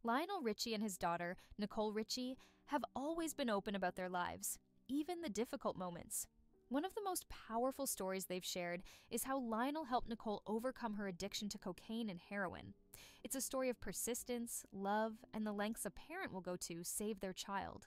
Lionel Richie and his daughter, Nicole Richie, have always been open about their lives, even the difficult moments. One of the most powerful stories they've shared is how Lionel helped Nicole overcome her addiction to cocaine and heroin. It's a story of persistence, love, and the lengths a parent will go to save their child.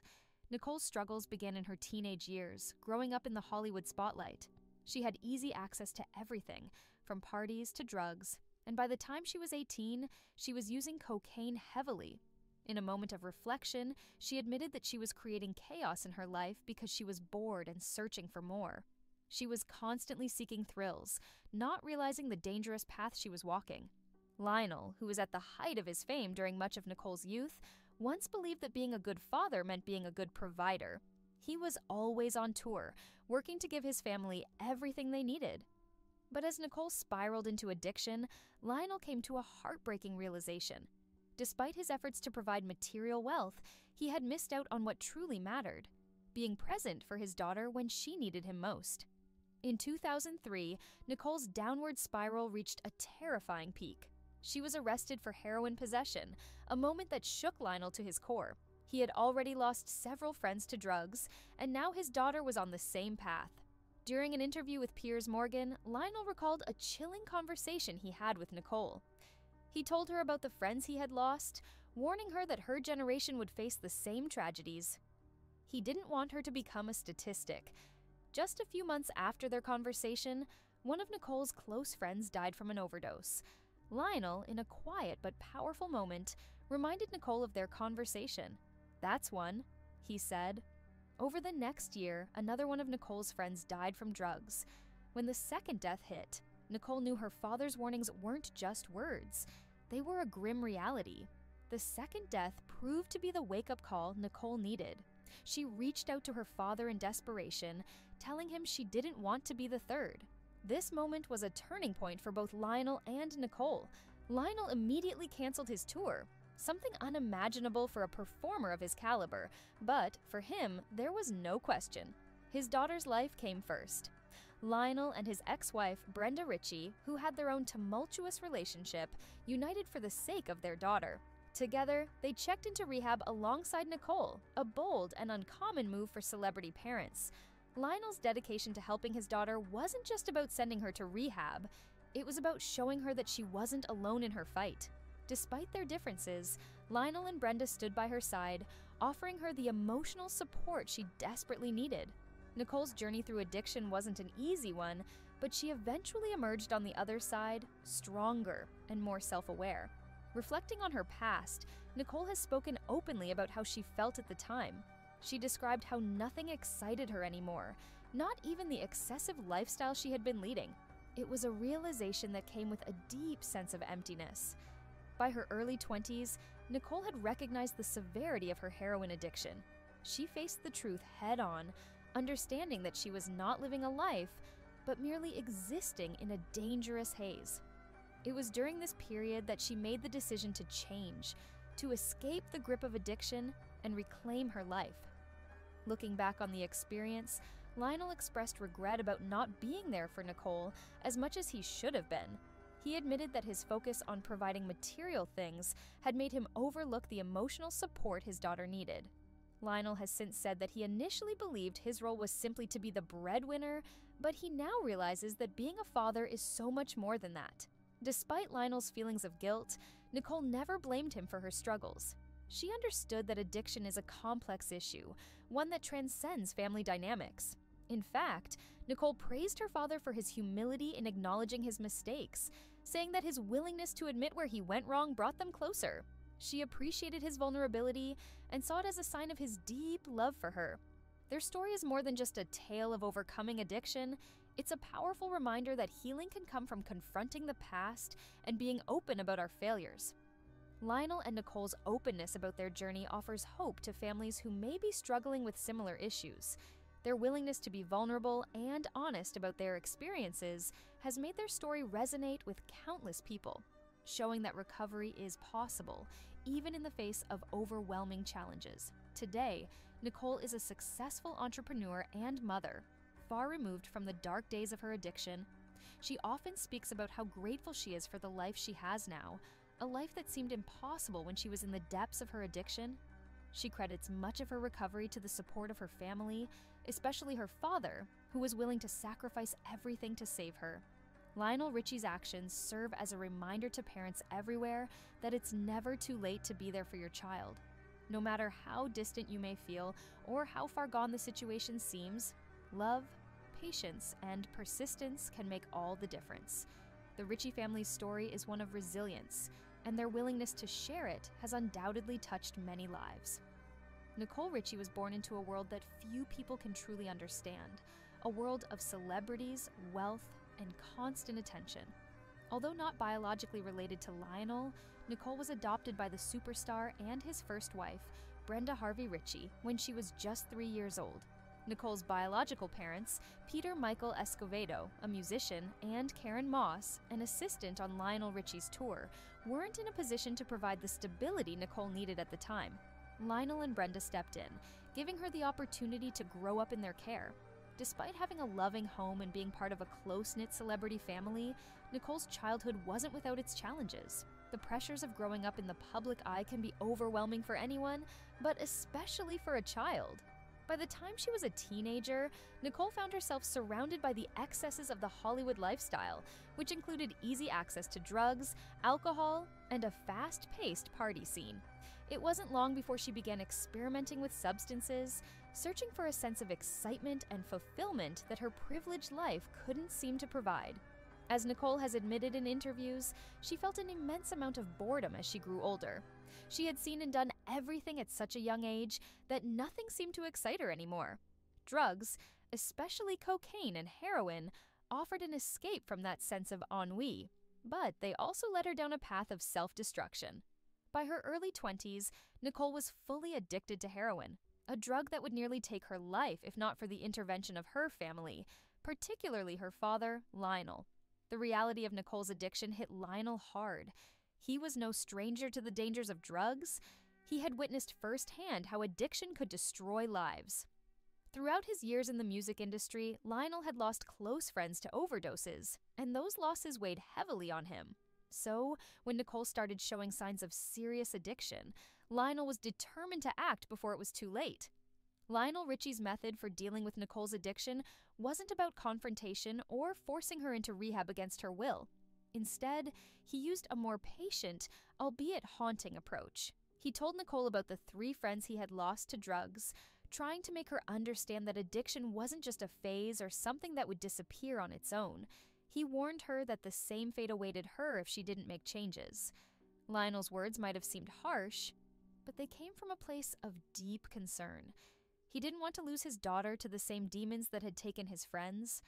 Nicole's struggles began in her teenage years, growing up in the Hollywood spotlight. She had easy access to everything, from parties to drugs, and by the time she was 18, she was using cocaine heavily. In a moment of reflection, she admitted that she was creating chaos in her life because she was bored and searching for more. She was constantly seeking thrills, not realizing the dangerous path she was walking. Lionel, who was at the height of his fame during much of Nicole's youth, once believed that being a good father meant being a good provider. He was always on tour, working to give his family everything they needed. But as Nicole spiraled into addiction, Lionel came to a heartbreaking realization. Despite his efforts to provide material wealth, he had missed out on what truly mattered, being present for his daughter when she needed him most. In 2003, Nicole's downward spiral reached a terrifying peak. She was arrested for heroin possession, a moment that shook Lionel to his core. He had already lost several friends to drugs, and now his daughter was on the same path. During an interview with Piers Morgan, Lionel recalled a chilling conversation he had with Nicole. He told her about the friends he had lost, warning her that her generation would face the same tragedies. He didn't want her to become a statistic. Just a few months after their conversation, one of Nicole's close friends died from an overdose. Lionel, in a quiet but powerful moment, reminded Nicole of their conversation. "That's one," he said. Over the next year, another one of Nicole's friends died from drugs. When the second death hit, Nicole knew her father's warnings weren't just words. They were a grim reality. The second death proved to be the wake-up call Nicole needed. She reached out to her father in desperation, telling him she didn't want to be the third. This moment was a turning point for both Lionel and Nicole. Lionel immediately canceled his tour, something unimaginable for a performer of his caliber, but for him, there was no question. His daughter's life came first. Lionel and his ex-wife, Brenda Richie, who had their own tumultuous relationship, united for the sake of their daughter. Together, they checked into rehab alongside Nicole, a bold and uncommon move for celebrity parents. Lionel's dedication to helping his daughter wasn't just about sending her to rehab, it was about showing her that she wasn't alone in her fight. Despite their differences, Lionel and Brenda stood by her side, offering her the emotional support she desperately needed. Nicole's journey through addiction wasn't an easy one, but she eventually emerged on the other side, stronger and more self-aware. Reflecting on her past, Nicole has spoken openly about how she felt at the time. She described how nothing excited her anymore, not even the excessive lifestyle she had been leading. It was a realization that came with a deep sense of emptiness. By her early 20s, Nicole had recognized the severity of her heroin addiction. She faced the truth head-on, understanding that she was not living a life, but merely existing in a dangerous haze. It was during this period that she made the decision to change, to escape the grip of addiction and reclaim her life. Looking back on the experience, Lionel expressed regret about not being there for Nicole as much as he should have been. He admitted that his focus on providing material things had made him overlook the emotional support his daughter needed. Lionel has since said that he initially believed his role was simply to be the breadwinner, but he now realizes that being a father is so much more than that. Despite Lionel's feelings of guilt, Nicole never blamed him for her struggles. She understood that addiction is a complex issue, one that transcends family dynamics. In fact, Nicole praised her father for his humility in acknowledging his mistakes, saying that his willingness to admit where he went wrong brought them closer. She appreciated his vulnerability and saw it as a sign of his deep love for her. Their story is more than just a tale of overcoming addiction. It's a powerful reminder that healing can come from confronting the past and being open about our failures. Lionel and Nicole's openness about their journey offers hope to families who may be struggling with similar issues. Their willingness to be vulnerable and honest about their experiences has made their story resonate with countless people, showing that recovery is possible, even in the face of overwhelming challenges. Today, Nicole is a successful entrepreneur and mother, far removed from the dark days of her addiction. She often speaks about how grateful she is for the life she has now, a life that seemed impossible when she was in the depths of her addiction. She credits much of her recovery to the support of her family, especially her father, who was willing to sacrifice everything to save her. Lionel Richie's actions serve as a reminder to parents everywhere that it's never too late to be there for your child. No matter how distant you may feel or how far gone the situation seems, love, patience, and persistence can make all the difference. The Richie family's story is one of resilience, and their willingness to share it has undoubtedly touched many lives. Nicole Richie was born into a world that few people can truly understand, a world of celebrities, wealth, and constant attention. Although not biologically related to Lionel, Nicole was adopted by the superstar and his first wife, Brenda Harvey Richie, when she was just 3 years old. Nicole's biological parents, Peter Michael Escovedo, a musician, and Karen Moss, an assistant on Lionel Richie's tour, weren't in a position to provide the stability Nicole needed at the time. Lionel and Brenda stepped in, giving her the opportunity to grow up in their care. Despite having a loving home and being part of a close-knit celebrity family, Nicole's childhood wasn't without its challenges. The pressures of growing up in the public eye can be overwhelming for anyone, but especially for a child. By the time she was a teenager, Nicole found herself surrounded by the excesses of the Hollywood lifestyle, which included easy access to drugs, alcohol, and a fast-paced party scene. It wasn't long before she began experimenting with substances, searching for a sense of excitement and fulfillment that her privileged life couldn't seem to provide. As Nicole has admitted in interviews, she felt an immense amount of boredom as she grew older. She had seen and done everything at such a young age that nothing seemed to excite her anymore. Drugs, especially cocaine and heroin, offered an escape from that sense of ennui, but they also led her down a path of self-destruction. By her early 20s, Nicole was fully addicted to heroin, a drug that would nearly take her life if not for the intervention of her family, particularly her father, Lionel. The reality of Nicole's addiction hit Lionel hard. He was no stranger to the dangers of drugs. He had witnessed firsthand how addiction could destroy lives. Throughout his years in the music industry, Lionel had lost close friends to overdoses, and those losses weighed heavily on him. So, when Nicole started showing signs of serious addiction, Lionel was determined to act before it was too late. Lionel Richie's method for dealing with Nicole's addiction wasn't about confrontation or forcing her into rehab against her will. Instead, he used a more patient, albeit haunting approach. He told Nicole about the 3 friends he had lost to drugs, trying to make her understand that addiction wasn't just a phase or something that would disappear on its own. He warned her that the same fate awaited her if she didn't make changes. Lionel's words might have seemed harsh, but they came from a place of deep concern. He didn't want to lose his daughter to the same demons that had taken his friends.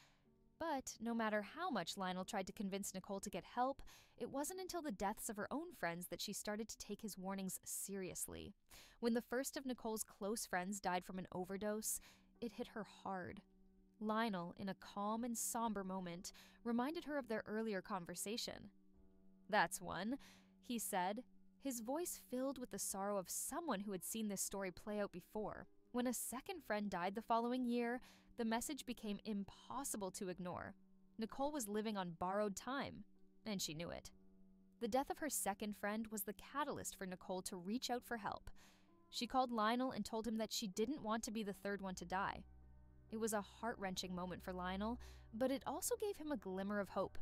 But no matter how much Lionel tried to convince Nicole to get help, it wasn't until the deaths of her own friends that she started to take his warnings seriously. When the first of Nicole's close friends died from an overdose, it hit her hard. Lionel, in a calm and somber moment, reminded her of their earlier conversation. "That's one," he said, his voice filled with the sorrow of someone who had seen this story play out before. When a second friend died the following year, the message became impossible to ignore. Nicole was living on borrowed time, and she knew it. The death of her second friend was the catalyst for Nicole to reach out for help. She called Lionel and told him that she didn't want to be the third one to die. It was a heart-wrenching moment for Lionel, but it also gave him a glimmer of hope.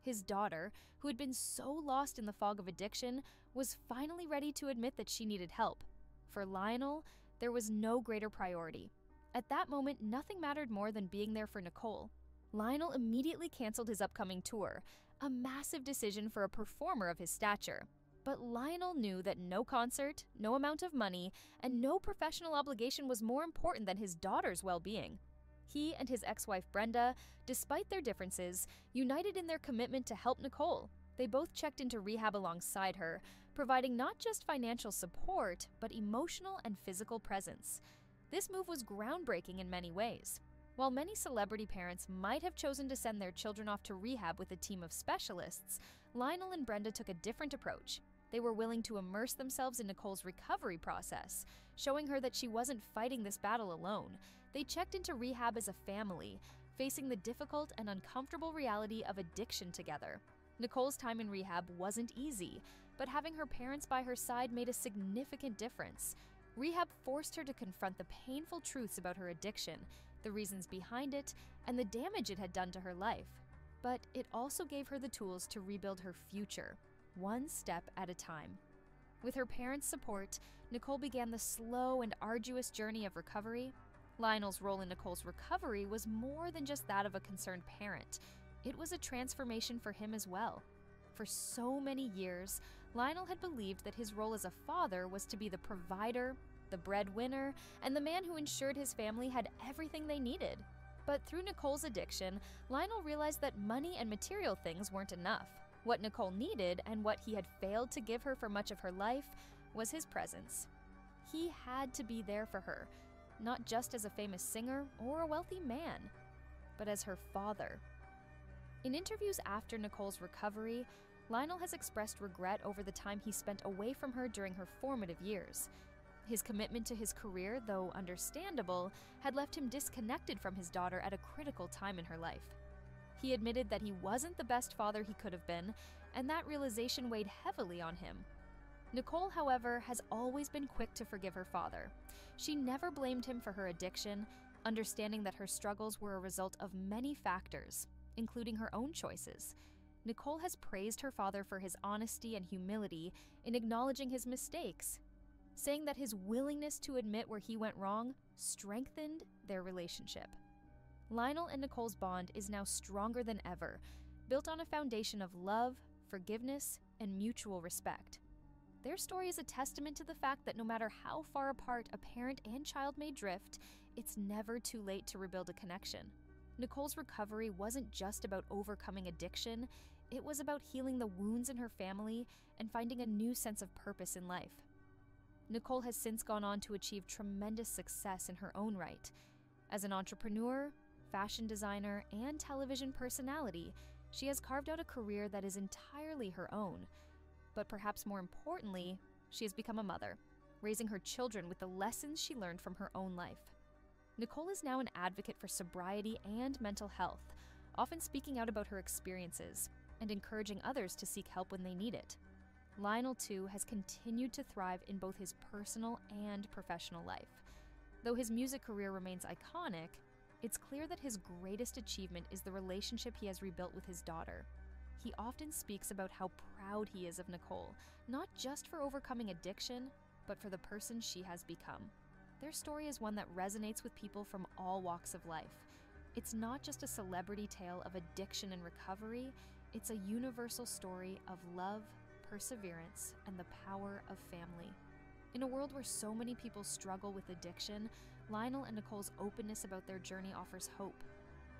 His daughter, who had been so lost in the fog of addiction, was finally ready to admit that she needed help. For Lionel, there was no greater priority. At that moment, nothing mattered more than being there for Nicole. Lionel immediately canceled his upcoming tour, a massive decision for a performer of his stature. But Lionel knew that no concert, no amount of money, and no professional obligation was more important than his daughter's well-being. He and his ex-wife Brenda, despite their differences, united in their commitment to help Nicole. They both checked into rehab alongside her, providing not just financial support, but emotional and physical presence. This move was groundbreaking in many ways. While many celebrity parents might have chosen to send their children off to rehab with a team of specialists, Lionel and Brenda took a different approach. They were willing to immerse themselves in Nicole's recovery process, showing her that she wasn't fighting this battle alone. They checked into rehab as a family, facing the difficult and uncomfortable reality of addiction together. Nicole's time in rehab wasn't easy. but having her parents by her side made a significant difference. Rehab forced her to confront the painful truths about her addiction, the reasons behind it, and the damage it had done to her life. But it also gave her the tools to rebuild her future, one step at a time. With her parents' support, Nicole began the slow and arduous journey of recovery. Lionel's role in Nicole's recovery was more than just that of a concerned parent. It was a transformation for him as well. For so many years, Lionel had believed that his role as a father was to be the provider, the breadwinner, and the man who ensured his family had everything they needed. But through Nicole's addiction, Lionel realized that money and material things weren't enough. What Nicole needed, and what he had failed to give her for much of her life, was his presence. He had to be there for her, not just as a famous singer or a wealthy man, but as her father. In interviews after Nicole's recovery, Lionel has expressed regret over the time he spent away from her during her formative years. His commitment to his career, though understandable, had left him disconnected from his daughter at a critical time in her life. He admitted that he wasn't the best father he could have been, and that realization weighed heavily on him. Nicole, however, has always been quick to forgive her father. She never blamed him for her addiction, understanding that her struggles were a result of many factors, including her own choices. Nicole has praised her father for his honesty and humility in acknowledging his mistakes, saying that his willingness to admit where he went wrong strengthened their relationship. Lionel and Nicole's bond is now stronger than ever, built on a foundation of love, forgiveness, and mutual respect. Their story is a testament to the fact that no matter how far apart a parent and child may drift, it's never too late to rebuild a connection. Nicole's recovery wasn't just about overcoming addiction, it was about healing the wounds in her family and finding a new sense of purpose in life. Nicole has since gone on to achieve tremendous success in her own right. As an entrepreneur, fashion designer, and television personality, she has carved out a career that is entirely her own. But perhaps more importantly, she has become a mother, raising her children with the lessons she learned from her own life. Nicole is now an advocate for sobriety and mental health, often speaking out about her experiences and encouraging others to seek help when they need it. Lionel, too, has continued to thrive in both his personal and professional life. Though his music career remains iconic, it's clear that his greatest achievement is the relationship he has rebuilt with his daughter. He often speaks about how proud he is of Nicole, not just for overcoming addiction, but for the person she has become. Their story is one that resonates with people from all walks of life. It's not just a celebrity tale of addiction and recovery, it's a universal story of love, perseverance, and the power of family. In a world where so many people struggle with addiction, Lionel and Nicole's openness about their journey offers hope.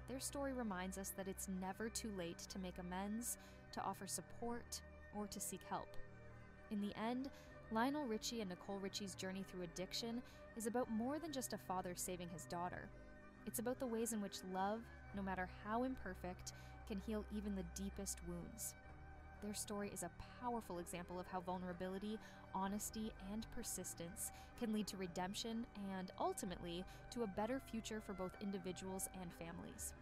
Their story reminds us that it's never too late to make amends, to offer support, or to seek help. In the end, Lionel Richie and Nicole Richie's journey through addiction is about more than just a father saving his daughter. It's about the ways in which love, no matter how imperfect, can heal even the deepest wounds. Their story is a powerful example of how vulnerability, honesty, and persistence can lead to redemption and, ultimately, to a better future for both individuals and families.